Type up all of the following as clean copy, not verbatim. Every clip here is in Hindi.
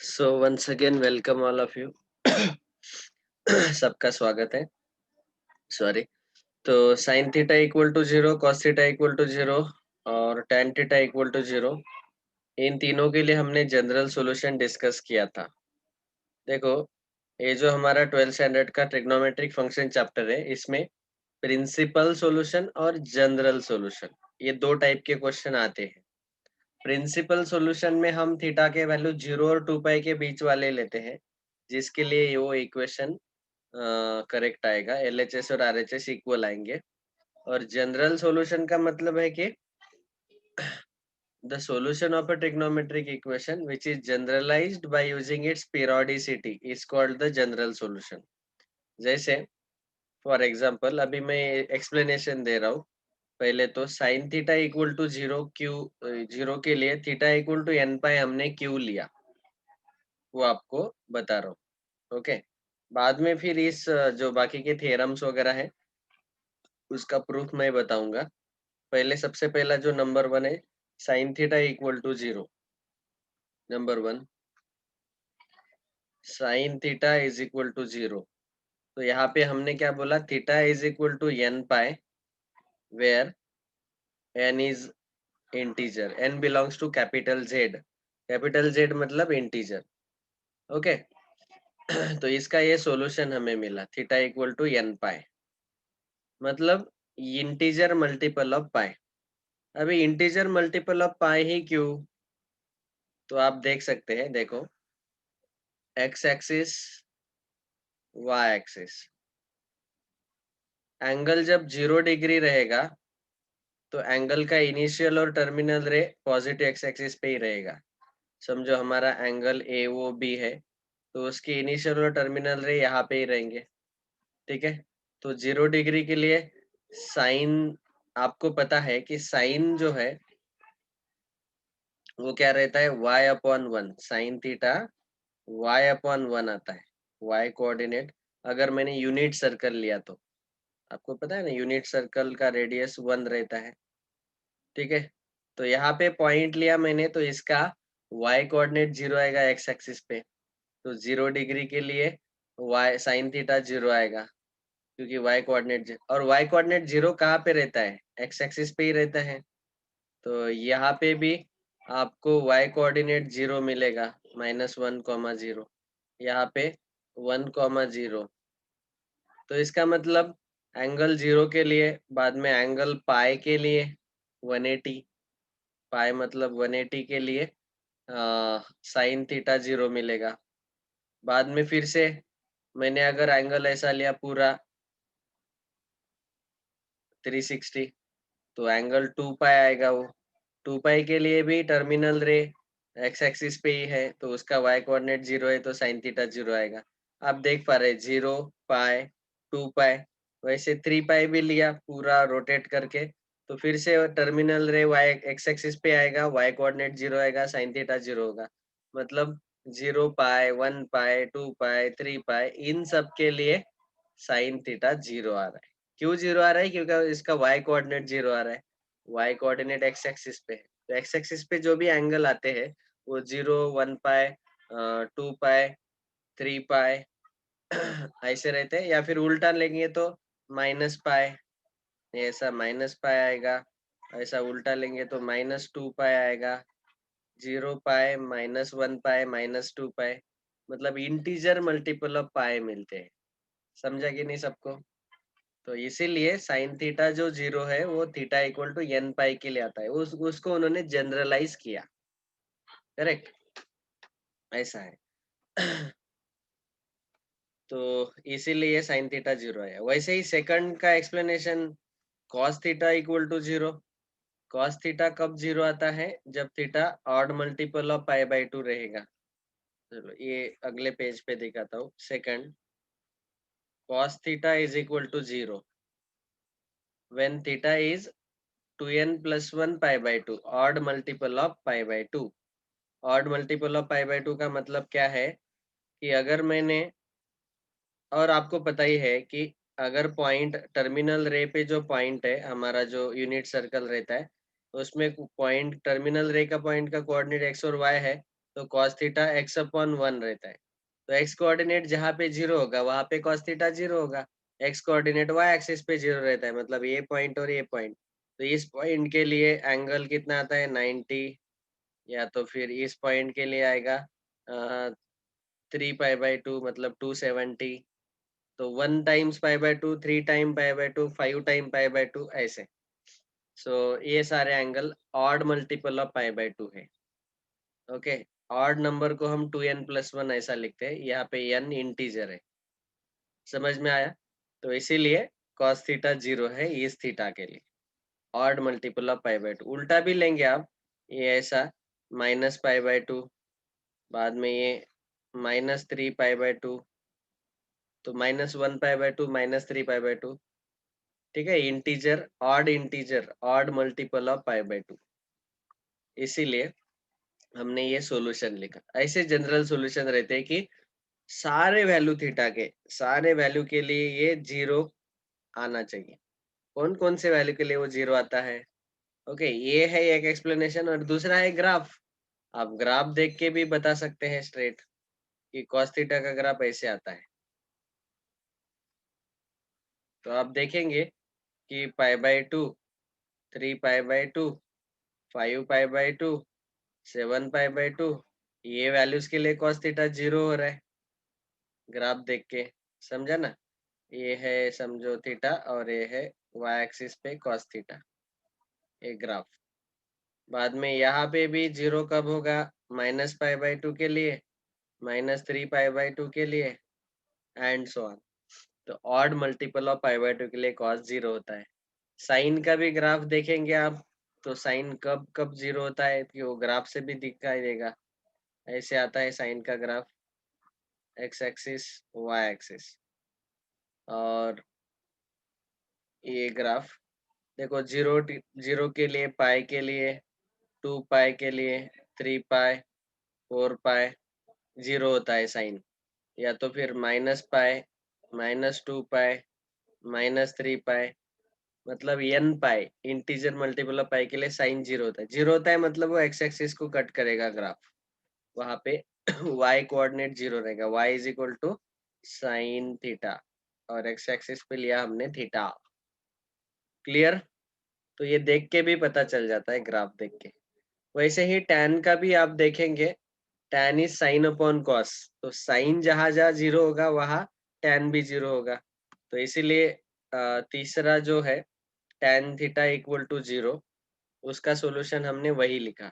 So once again welcome all of you. सबका स्वागत है। सॉरी। तो sine theta equal to zero, cos theta equal to zero और tan theta equal to zero, इन तीनों के लिए हमने जनरल सॉल्यूशन डिस्कस किया था। देखो, ये जो हमारा 12th स्टैंडर्ड का ट्रिग्नोमेट्रिक फंक्शन चैप्टर है, इसमें प्रिंसिपल सॉल्यूशन और जनरल सॉल्यूशन, ये दो टाइप के क्वेश्चन आते हैं। प्रिंसिपल सॉल्यूशन में हम थीटा के वैल्यू 0 और 2 पाई के बीच वाले लेते हैं, जिसके लिए वो इक्वेशन करेक्ट आएगा, एलएचएस और आरएचएस इक्वल आएंगे। और जनरल सॉल्यूशन का मतलब है कि the solution of a trigonometric equation which is generalized by using its periodicity is called the general solution. जैसे फॉर एग्जांपल, अभी मैं एक्सप्लेनेशन दे रहा हूँ। पहले तो sine theta equal to zero q, zero के लिए theta equal to n pi हमने क्यू लिया, वो आपको बता रहा हूँ। ओके। बाद में फिर इस जो बाकी के थियरम्स वगैरह है, उसका प्रूफ मैं बताऊंगा। पहले सबसे पहला जो नंबर वन है, sine theta equal to zero. Number one, sine theta is equal to zero. तो यहाँ पे हमने क्या बोला, theta is equal to n pi, where n is integer, n belongs to capital Z. Capital Z मतलब इंटीजर। ओके। तो इसका ये सॉल्यूशन हमें मिला, theta equal to n pi, मतलब इंटीजर मल्टीपल ऑफ पाई। अभी इंटीजर मल्टीपल ऑफ पाई ही क्यों? तो आप देख सकते हैं, देखो, X axis, Y axis, angle जब 0 डिग्री रहेगा तो एंगल का इनिशियल और टर्मिनल रे पॉजिटिव एक्स एक्सिस पे ही रहेगा। समझो हमारा एंगल ए ओ बी है, तो उसके इनिशियल और टर्मिनल रे यहाँ पे ही रहेंगे। ठीक है। तो 0 डिग्री के लिए साइन, आपको पता है कि साइन जो है वो क्या रहता है, y upon one. Sine theta y upon one आता है, y कोऑर्डिनेट। अगर मैंने यूनिट सर्कल लिया तो आपको पता है ना, यूनिट सर्कल का रेडियस 1 रहता है। ठीक है। तो यहाँ पे पॉइंट लिया मैंने, तो इसका y कोऑर्डिनेट 0 आएगा x एक्सिस पे। तो 0 डिग्री के लिए y साइन थीटा 0 आएगा, क्योंकि y कोऑर्डिनेट, और y कोऑर्डिनेट 0 कहाँ पे रहता है, x एक्सिस पे ही रहता है। तो यहाँ पे भी आपको y कोऑर्डिनेट 0 मिलेगा, -1, 0। यहाँ पे 1, 0। तो इसका मतलब एंगल 0 के लिए, बाद में एंगल पाई के लिए 180, पाई मतलब 180 के लिए साइन थीटा 0 मिलेगा। बाद में फिर से मैंने अगर एंगल ऐसा लिया पूरा 360, तो एंगल 2 पाई आएगा। वो 2 पाई के लिए भी टर्मिनल रे एक्स एक्सिस पे ही है, तो उसका y कोऑर्डिनेट 0 है, तो साइन थीटा 0 आएगा। आप देख पा रहे 0 पाई 2 पाई, वैसे 3 पाई भी लिया पूरा रोटेट करके, तो फिर से टर्मिनल रे y एक्स एक्सिस पे आएगा, y कोऑर्डिनेट 0 आएगा, साइन थीटा 0 होगा। मतलब 0 पाई 1 पाई 2 पाई 3 पाई, इन सब के लिए साइन थीटा 0 आ रहा है। क्यों 0 आ रहा है? क्योंकि इसका y कोऑर्डिनेट 0 आ रहा है, y कोऑर्डिनेट एक्स एक्सिस पे है। तो एक्स एक्सिस पे जो भी एंगल आते हैं वो 0, 1 पाई, 2 पाई, 3 पाई ऐसे रहते हैं। या फिर उल्टा लेंगे तो माइनस पाई, ऐसा माइनस पाई आएगा। ऐसा उल्टा लेंगे तो -2 पाई आएगा। 0 पाई, -1 पाई, -2 पाई, मतलब इंटीजर मल्टीपल ऑफ पाई मिलते हैं। समझा कि नहीं सबको? तो इसीलिए साइन थीटा जो 0 है वो थीटा इक्वल टू एन पाई के लिए आता है, उसको उन्होंने जनरलाइज किया। करेक्ट, ऐसा है। तो इसीलिए साइन थीटा 0 है। वैसे ही सेकंड का explanation, cos theta equal to 0। Cos theta कब 0 आता है? जब थीटा ऑड मल्टीपल ऑफ पाई/2 रहेगा। चलो ये अगले पेज पे दिखाता हूँ। Second, cos theta is equal to 0 when theta is 2n plus 1 pi by 2, odd multiple of pi by 2। odd multiple of pi by 2 का मतलब क्या है कि अगर मैंने, और आपको पता ही है कि अगर पॉइंट टर्मिनल रे पे जो पॉइंट है, हमारा जो यूनिट सर्कल रहता है, उसमें पॉइंट टर्मिनल रे का पॉइंट का कोऑर्डिनेट एक्स और वाई है, तो cos थीटा x अपॉन 1 रहता है। तो x कोऑर्डिनेट जहाँ पे 0 होगा वहाँ पे cos थीटा 0 होगा। x कोऑर्डिनेट y एक्सिस पे 0 रहता है, मतलब ये पॉइंट और ये पॉइंट। तो इस पॉइंट के लिए एंगल कितना आता है 90, या तो फिर इस पॉइंट के लिए आएगा 3 पाई बाई 2 मतलब 270। तो 1 times pi by 2, 3 time pi by 2, 5 time pi by 2 ऐसे। सो ये सारे angle odd multiple of pi by 2 है। ओके, ऑड नंबर को हम 2n+1 ऐसा लिखते हैं, यहाँ पे n इंटीजर है। समझ में आया? तो इसीलिए cos थीटा 0 है इस थीटा के लिए, odd multiple of pi by 2। उल्टा भी लेंगे आप, ये ऐसा -पाई बाई 2, बाद में ये -3 पाई बाई 2, तो -1 पाई बाई 2 -3 पाई बाई 2। ठीक है, integer odd multiple of pi by 2, इसीलिए हमने ये सॉल्यूशन लिखा। ऐसे जनरल सॉल्यूशन रहते हैं कि सारे वैल्यू थीटा के, सारे वैल्यू के लिए ये 0 आना चाहिए। कौन कौन से वैल्यू के लिए वो 0 आता है? ओके, ये है एक एक्सप्लेनेशन, और दूसरा है ग्राफ। आप ग्राफ देख के भी बता सकते हैं स्ट्रेट कि cos थीटा का ग्राफ ऐसे आता है। तो आप देखेंगे कि पाई by 2, 3 pi by 2, 5 pi by 2, 7 pi by 2, ये वैल्यूज के लिए cos थीटा 0 हो रहा है ग्राफ देख के। समझा ना? ये है समझो थीटा, और ये है y एक्सिस पे cos थीटा, ये ग्राफ। बाद में यहाँ पे भी 0 कब होगा? -पाई बाई 2 के लिए, -3 पाई बाई 2 के लिए, एंड सो ऑन। तो odd multiple of pi by 2 के लिए cos 0 होता है। साइन का भी ग्राफ देखेंगे आप, तो साइन कब कब 0 होता है कि वो ग्राफ से भी दिखाई देगा। ऐसे आता है साइन का graph, x axis, y axis, और ये ग्राफ देखो, 0 के लिए, पाई के लिए, 2 पाई के लिए, 3 पाई, 4 पाई, 0 होता है साइन। या तो फिर -पाई, -2 पाई, -3 पाई, मतलब n पाई, इंटीजर मल्टीपल ऑफ पाई के लिए साइन 0 होता है। 0 होता है मतलब वो x एक्सिस को कट करेगा ग्राफ, वहां पे y कोऑर्डिनेट 0 रहेगा, y is equal to sine theta, और x एक्सिस पे लिया हमने थीटा। क्लियर? तो ये देख के भी पता चल जाता है ग्राफ देख के। वैसे ही tan का भी आप देखेंगे, tan is sine upon cos. तो साइन जहां जहां 0 होगा वहां tan भी 0 होगा। तो इसीलिए तीसरा जो है tan थीटा इक्वल टू 0, उसका सॉल्यूशन हमने वही लिखा।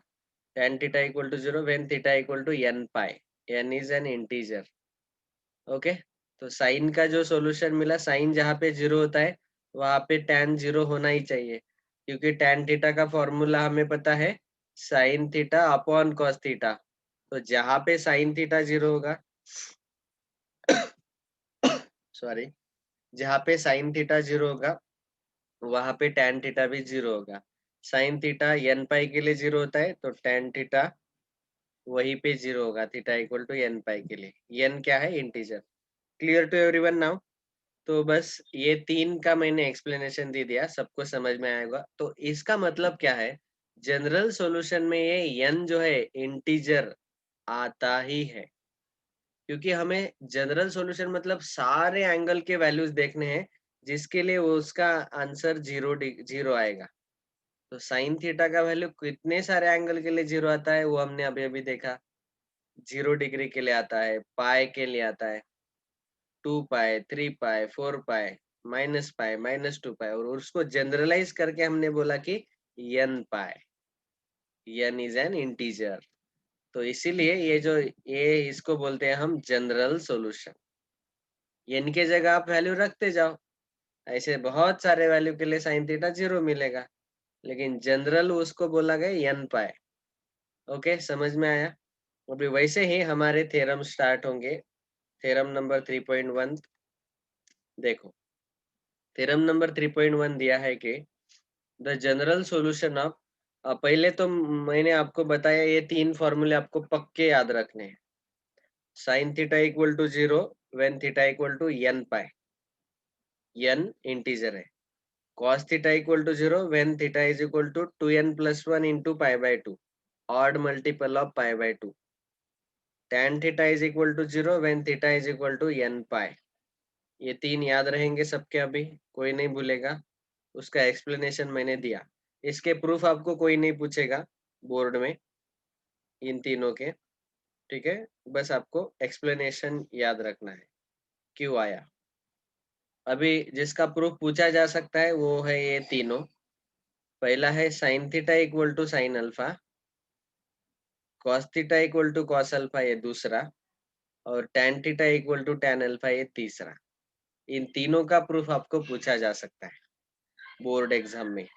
tan theta equal to 0 when theta equal to n pi, n is an integer. Okay, तो साइन का जो सॉल्यूशन मिला, साइन जहाँ पे 0 होता है वहां पे tan 0 होना ही चाहिए, क्योंकि tan थीटा का फॉर्मूला हमें पता है sine theta upon cos theta. तो जहाँ पे साइन थीटा 0 होगा, सॉरी, जहाँ पे साइन थीटा 0 होगा वहां पे tan थीटा भी 0 होगा। साइन थीटा n पाई के लिए 0 होता है, तो tan थीटा वहीं पे 0 होगा, theta equal to n pi के लिए। n क्या है? Integer. Clear to everyone now? तो बस ये 3 का मैंने एक्सप्लेनेशन दे दिया, सबको समझ में आएगा। तो इसका मतलब क्या है? जनरल सॉल्यूशन में ये n जो है इंटीजर आता ही है, क्योंकि हमें जनरल सॉल्यूशन मतलब सारे एंगल के वैल्यूज देखने हैं, जिसके लिए वो उसका आंसर 0 आएगा। तो साइन थीटा का वैल्यू कितने सारे एंगल के लिए 0 आता है वो हमने अभी अभी देखा। 0 डिग्री के लिए आता है, पाई के लिए आता है, 2 पाई, 3 पाई, 4 पाई, -पाई, -2 पाई, और उसको जनरलाइज करके हमने बोला कि n pi, n is an integer. तो इसीलिए ये इसको बोलते हैं हम जनरल सॉल्यूशन। n के जगह आप वैल्यू रखते जाओ, ऐसे बहुत सारे वैल्यू के लिए साइन थीटा 0 मिलेगा, लेकिन जनरल उसको बोला गया n पाई। ओके, समझ में आया? अभी वैसे ही हमारे थ्योरम स्टार्ट होंगे। थ्योरम नंबर 3.1 देखो। थ्योरम नंबर 3.1 दिया है कि द जनरल सॉल्यूशन ऑफ, पहले तो मैंने आपको बताया ये 3 फॉर्मूले आपको पक्के याद रखने हैं। Sine theta equal to 0 when theta equal to n pi, n integer है। cos theta equal to 0 when theta is equal to 2n+1 into pi by 2, odd multiple of pi by 2। tan theta is equal to 0 when theta is equal to n pi. ये 3 याद रहेंगे सबके, अभी कोई नहीं भूलेगा। उसका एक्सप्लेनेशन मैंने दिया। इसके प्रूफ आपको कोई नहीं पूछेगा बोर्ड में, इन तीनों के। ठीक है, बस आपको एक्सप्लेनेशन याद रखना है क्यों आया। अभी जिसका प्रूफ पूछा जा सकता है वो है ये तीनों। पहला है sine theta equal to sine alpha, cos theta equal to cos alpha ये दूसरा, और tan theta equal to tan alpha ये तीसरा। इन तीनों का प्रूफ आपको पूछा जा सकता है बोर्ड एग्जाम में।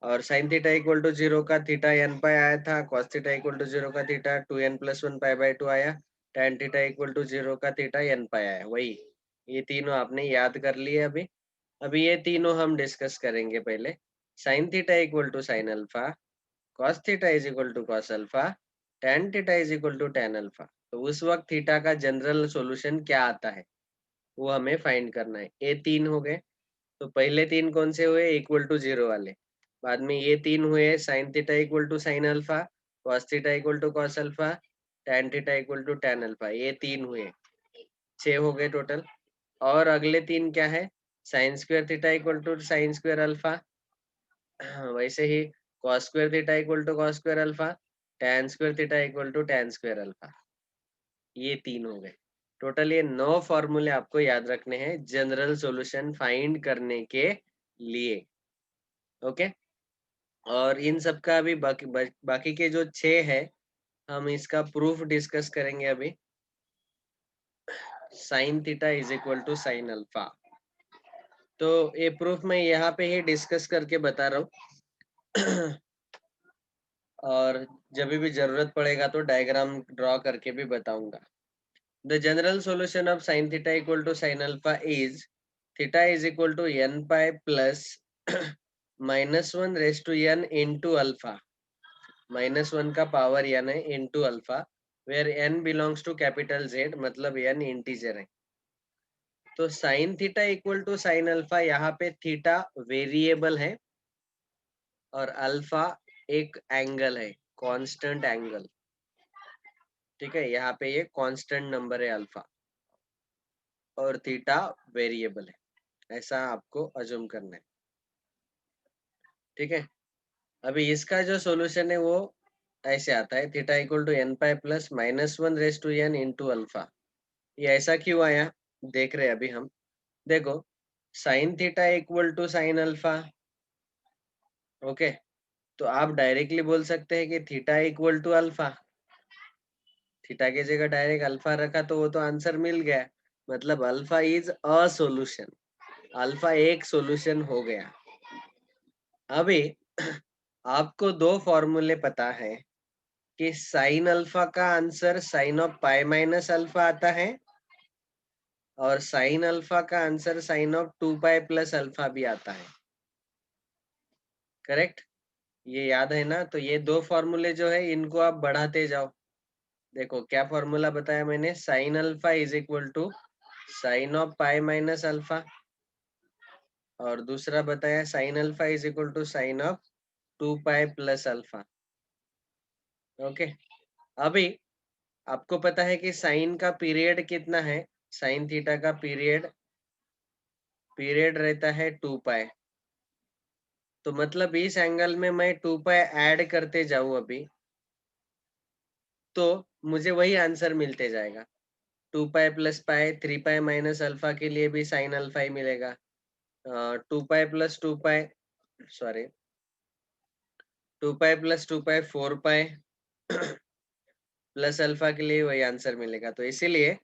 और साइन थीटा इक्वल टू 0 का थीटा n पाई आया था, कॉस थीटा इक्वल टू 0 का theta 2n plus 1 pi by 2 आया, tan थीटा इक्वल टू 0 का थीटा n पाई आया। वही ये तीनों आपने याद कर लिए। अभी अभी ये तीनों हम डिस्कस करेंगे। पहले sine theta equal to sine alpha, cos theta is equal to cos alpha, tan theta is equal to tan alpha. तो उस वक्त थीटा का जनरल सॉल्यूशन क्या आता है वो हमें फाइंड करना है। ये तीन हो गए। तो पहले तीन कौन से हुए? इक्वल टू 0 वाले। बाद में ये तीन हुए sine theta equal to sine alpha, cos theta equal to cos alpha, tan theta equal to tan alpha. ये तीन हुए, 6 हो गए टोटल। और अगले तीन क्या है? Sine square theta equal to sine square alpha, वैसे ही cos square theta equal to cos square alpha, tan square theta equal to tan square alpha. ये तीन हो गए टोटल। ये 9 फॉर्मूले आपको याद रखने हैं जनरल सॉल्यूशन फाइंड करने के लिए। ओके। और इन सब का अभी बाकी के जो 6 है हम इसका प्रूफ डिस्कस करेंगे अभी। Sine theta is equal to sine alpha, तो ये प्रूफ मैं यहाँ पे ही डिस्कस करके बता रहा हूँ। और जब भी जरूरत पड़ेगा तो डायग्राम ड्रॉ करके भी बताऊंगा। The general solution of sine theta equal to sine alpha is theta is equal to n pi plus -1 raise to n into alpha. -1 का पावर n है into alpha, where n belongs to capital Z, मतलब n इंटीजर है। तो sine theta equal to sine alpha, यहाँ पे थीटा वेरिएबल है और अल्फा एक एंगल है, कांस्टेंट एंगल। ठीक है, यहाँ पे ये कांस्टेंट नंबर है अल्फा, और थीटा वेरिएबल है, ऐसा आपको अज्यूम करना है। ठीक है, अभी इसका जो सॉल्यूशन है वो ऐसे आता है, theta equal to n pi plus -1 raise to n into alpha. ये ऐसा क्यों आया देख रहे अभी हम। देखो, sine theta equal to sine alpha. Okay, तो आप डायरेक्टली बोल सकते हैं कि theta equal to alpha. Theta की जगह डायरेक्ट अल्फा रखा तो वो तो आंसर मिल गया। मतलब alpha is a solution, alpha एक सॉल्यूशन हो गया। अभी आपको दो फॉर्मूले पता है कि साइन अल्फा का answer sine of pi minus alpha आता है, और साइन अल्फा का answer sine of 2 pi plus alpha भी आता है। करेक्ट, ये याद है ना? तो ये दो फॉर्मूले जो है इनको आप बढ़ाते जाओ। देखो क्या फॉर्मूला बताया मैंने, sine alpha is equal to sine of pi minus alpha, और दूसरा बताया sine alpha is equal to sine of 2 pi plus alpha. Okay, अभी आपको पता है कि साइन का पीरियड कितना है? साइन थीटा का पीरियड पीरियड रहता है 2 पाई। तो मतलब इस एंगल में मैं 2 पाई ऐड करते जाऊं अभी, तो मुझे वही आंसर मिलते जाएगा। 2 pi plus pi, 3 pi minus alpha के लिए भी साइन अल्फा ही मिलेगा। 2 pi plus 2 pi, sorry, 2 pi plus 2 pi 4 pi plus alpha के लिए वही आंसर मिलेगा। तो इसीलिए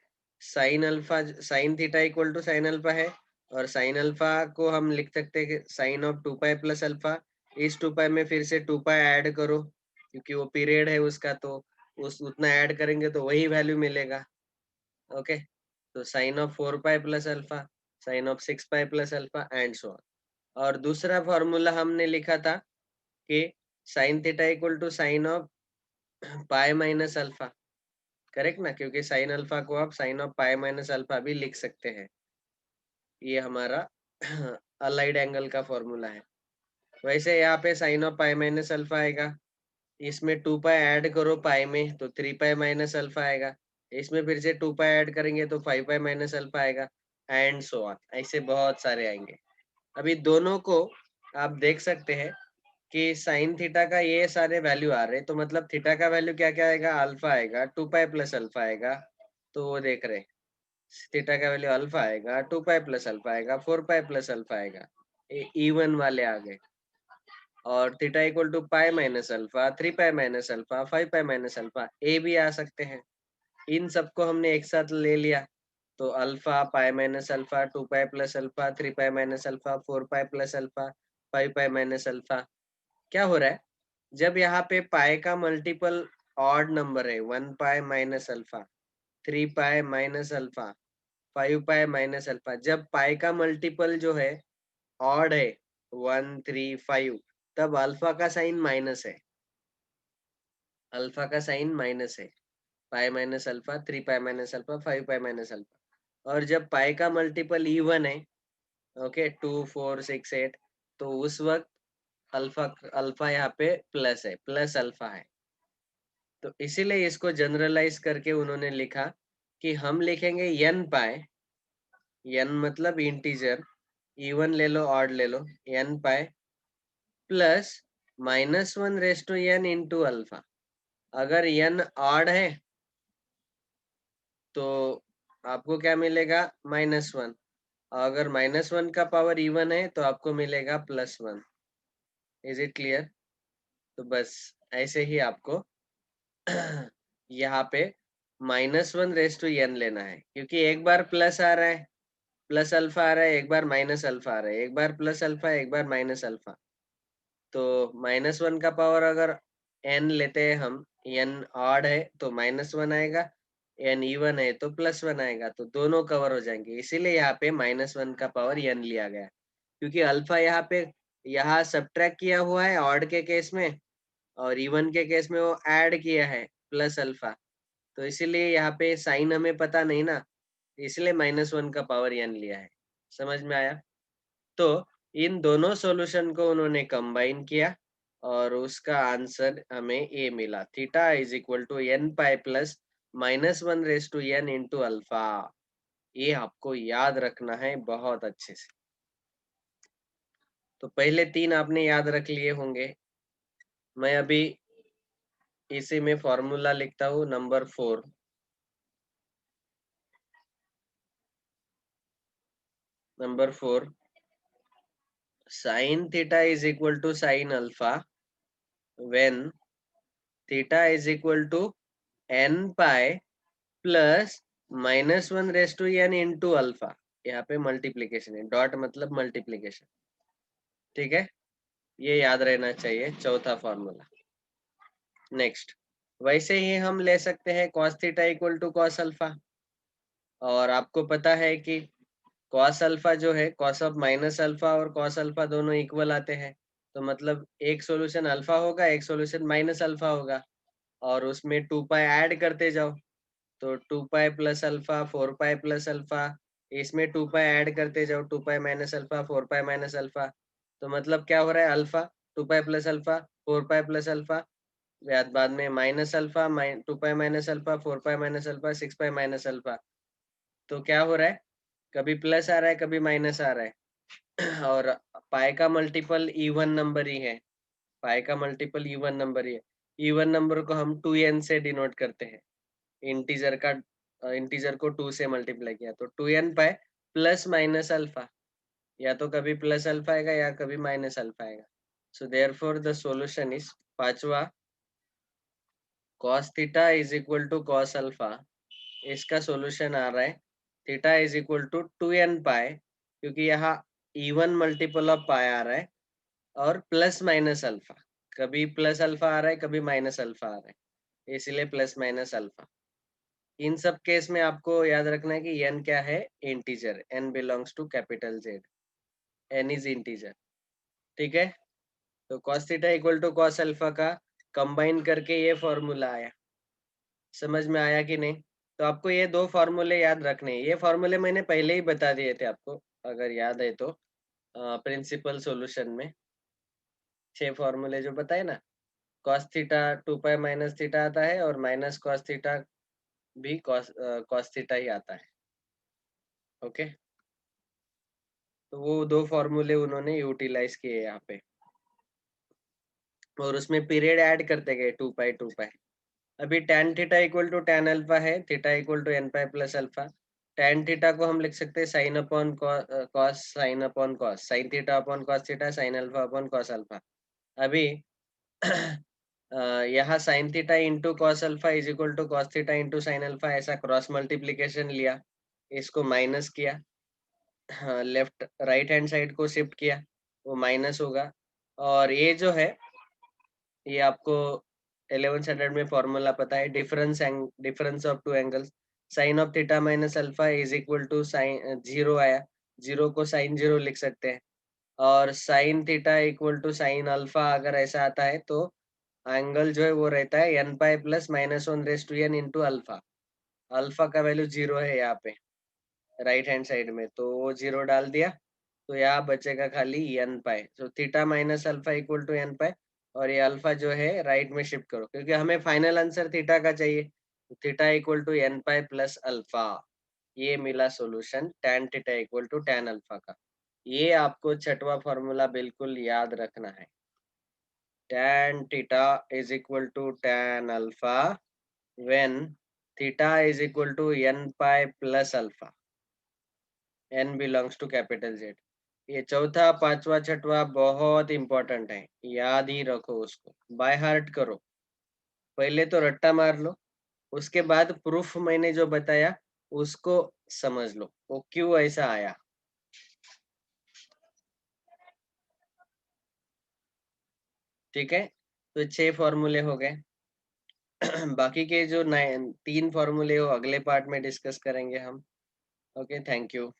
sine alpha, sine theta equal to sine alpha है, और साइन अल्फा को हम लिख सकते हैं कि sine of 2 pi plus alpha. इस 2 पाई में फिर से 2 पाई ऐड करो क्योंकि वो पीरियड है उसका, तो उस उतना ऐड करेंगे तो वही वैल्यू मिलेगा। ओके, तो sine of 4 pi plus alpha, sine of 6 pi plus alpha and so on. और दूसरा फॉर्मूला हमने लिखा था कि sine theta equal to sine of pi minus alpha. Correct ना, क्योंकि साइन अल्फा को आप sine of pi minus alpha भी लिख सकते हैं। ये हमारा अलाइड एंगल का फॉर्मूला है। वैसे यहाँ पे sine of pi minus alpha आएगा, इसमें 2 पाई ऐड करो पाई में तो 3 पाई माइनस अल्फा आएगा। इसमें फिर से 2 पाई ऐड करेंगे तो 5 पाई माइनस अल्फा आएगा एंड सो ऑन, ऐसे बहुत सारे आएंगे। अभी दोनों को आप देख सकते हैं कि साइन थीटा का ये सारे वैल्यू आ रहे हैं, तो मतलब थीटा का वैल्यू क्या क्या आएगा, अल्फा आएगा, 2 पाई प्लस अल्फा आएगा। तो वो देख रहे हैं थीटा का वैल्यू अल्फा आएगा, 2 पाई प्लस अल्फा आएगा, 4 पाई प्लस अल्फा आएगा, इवन वाले आ गए। और theta equal to pi minus alpha, 3 pi minus alpha, 5 pi minus alpha, ए भी आ सकते हैं। इन सबको हमने एक साथ ले लिया तो अल्फा पाई minus alpha, 2 pi plus alpha, 3 pi minus alpha, 4 pi plus alpha, 5 pi minus alpha. क्या हो रहा है, जब यहाँ पे पाई का मल्टीपल ऑड नंबर है, 1 पाई minus alpha, 3 pi minus alpha, 5 pi minus alpha, जब पाई का मल्टीपल जो है ऑड है 1 3 5, तब अल्फा का साइन माइनस है, अल्फा का साइन माइनस है, पाई minus alpha, 3 pi minus alpha, 5 pi minus alpha. और जब पाई का मल्टीपल इवन है, ओके, 2 4 6 8, तो उस वक्त अल्फा अल्फा यहाँ पे प्लस है, प्लस अल्फा है। तो इसीलिए इसको जनरलाइज करके उन्होंने लिखा कि हम लिखेंगे n पाई, n मतलब इंटीजर, इवन ले लो ऑड ले लो, n pi plus -1 raise to n into alpha. अगर n ऑड है तो आपको क्या मिलेगा, -1। अगर -1 का पावर इवन है तो आपको मिलेगा +1। Is it clear? तो बस ऐसे ही आपको यहाँ पे -1 रेस टू n लेना है, क्योंकि एक बार प्लस आ रहा है, प्लस अल्फा आ रहा है, एक बार माइनस अल्फा आ रहा है, एक बार प्लस अल्फा, एक बार माइनस अल्फा। तो -1 का पावर अगर n लेते हैं हम, n ऑड है तो -1 आएगा, n इवन है तो +1 आएगा, तो दोनों कवर हो जाएंगे। इसीलिए यहाँ पे -1 का पावर n लिया गया, क्योंकि अल्फा यहाँ पे यहाँ सब्ट्रैक्ट किया हुआ है ऑड के केस में, और इवन के केस में वो ऐड किया है प्लस अल्फा। तो इसीलिए यहाँ पे साइन हमें पता नहीं ना, इसलिए -1 का पावर n लिया है। समझ में आया? तो इन दोनों सॉल्यूशन को उन्होंने कंबाइन किया और उसका आंसर हमें ए मिला, theta is equal to n pi plus -1 raise to n into alpha. ये आपको याद रखना है बहुत अच्छे से। तो पहले 3 आपने याद रख लिए होंगे। मैं अभी इसी में फॉर्मूला लिखता हूँ, number 4। Number 4, sine theta is equal to sine alpha when theta is equal to n pi plus -1 raise to n into alpha. यहाँ पे मल्टीप्लीकेशन है, डॉट मतलब मल्टीप्लीकेशन। ठीक है, ये याद रहना चाहिए, चौथा फॉर्मूला। नेक्स्ट, वैसे ही हम ले सकते हैं cos theta equal to cos alpha. और आपको पता है कि cos अल्फा जो है, cos ऑफ माइनस अल्फा और cos अल्फा दोनों इक्वल आते हैं। तो मतलब एक सॉल्यूशन अल्फा होगा, एक सॉल्यूशन माइनस अल्फा होगा, और उसमें 2 पाई ऐड करते जाओ। तो 2 pi plus alpha, 4 pi plus alpha, इसमें 2 पाई ऐड करते जाओ, 2 पाई माइनस अल्फा, 4 पाई माइनस अल्फा। तो मतलब क्या हो रहा है, alpha 2 pi plus alpha, 4 pi plus alpha, बाद में माइनस अल्फा, 2 पाई माइनस अल्फा, 4 पाई माइनस अल्फा, 6 पाई माइनस अल्फा। तो क्या हो रहा है, कभी प्लस आ रहा है, कभी माइनस आ रहा है। और पाई का मल्टीपल इवन नंबर ही है, पाई का मल्टीपल इवन नंबर ही है। इवन नंबर को हम 2n से डिनोट करते हैं, इंटीजर का, इंटीजर को 2 से मल्टीप्लाई किया तो 2n पाई प्लस माइनस अल्फा, या तो कभी प्लस अल्फा आएगा या कभी माइनस अल्फा आएगा। So therefore the solution is, पांचवा, cos theta is equal to cos alpha. इसका सॉल्यूशन आ रहा है theta is equal to 2n pi, क्योंकि यहाँ इवन मल्टीपल ऑफ पाई आ रहा है, और प्लस माइनस अल्फा, कभी प्लस अल्फा आ रहा है, कभी माइनस अल्फा आ रहा है, इसलिए प्लस माइनस अल्फा। इन सब केस में आपको याद रखना है कि n क्या है, integer, n belongs to capital Z, n is integer. ठीक है, तो cos theta equal to cos alpha का कंबाइन करके ये फॉर्मूला आया। समझ में आया कि नहीं? तो आपको ये दो फॉर्मूले याद रखने हैं। ये फॉर्मूले मैंने पहले ही बता दिए थे आपको, अगर याद है तो, प्रिंसिपल सॉल्यूशन में 6 फॉर्मूले जो बताए ना, cos theta 2 pi minus theta आता है, और माइनस cos थीटा भी cos थीटा ही आता है। ओके, तो वो दो फॉर्मूले उन्होंने यूटिलाइज किए यहाँ पे, और उसमें पीरियड ऐड करते गए 2 पाई 2 पाई। अभी tan theta equal to tan alpha है, theta equal to n pi plus alpha. tan theta को हम लिख सकते हैं sine upon cos, sine upon cos, sine theta upon cos theta, sine alpha upon cos alpha. अभी यहाँ sine theta into cos alpha is equal to cos theta into sine alpha, ऐसा क्रॉस मल्टीप्लीकेशन लिया, इसको माइनस किया, लेफ्ट राइट हैंड साइड को शिफ्ट किया, वो माइनस होगा। और ये जो है, ये आपको 11th स्टैंडर्ड में फॉर्मूला पता है, difference of two angles. Sine of theta minus alpha is equal to sine zero आया, जीरो को साइन जीरो लिख सकते हैं। और sine theta equal to sine alpha अगर ऐसा आता है तो एंगल जो है वो रहता है n pi plus minus one raise to n into alpha. Alpha का वैल्यू जीरो है यहाँ पे राइट हैंड साइड में, तो वो जीरो डाल दिया, तो यहाँ बचेगा खाली एन पाई। तो theta minus alpha equal to n pi, और ये अल्फा जो है राइट में शिफ्ट करो, क्योंकि हमें फाइनल आंसर थीटा का चाहिए। Theta equal to n pi plus alpha, ये मिला solution tan theta equal to tan alpha का। ये आपको छठवां फॉर्मूला बिल्कुल याद रखना है। tan theta is equal to tan alpha when theta is equal to n pi plus alpha, n belongs to capital Z। ये चौथा पांचवा छठवा बहुत इंपॉर्टेंट है, याद ही रखो उसको, बाय हार्ट करो। पहले तो रट्टा मार लो, उसके बाद प्रूफ मैंने जो बताया उसको समझ लो वो क्यों ऐसा आया। ठीक है, तो 6 फॉर्मूले हो गए। बाकी के जो 3 फॉर्मूले हो अगले पार्ट में डिस्कस करेंगे हम। Okay, thank you.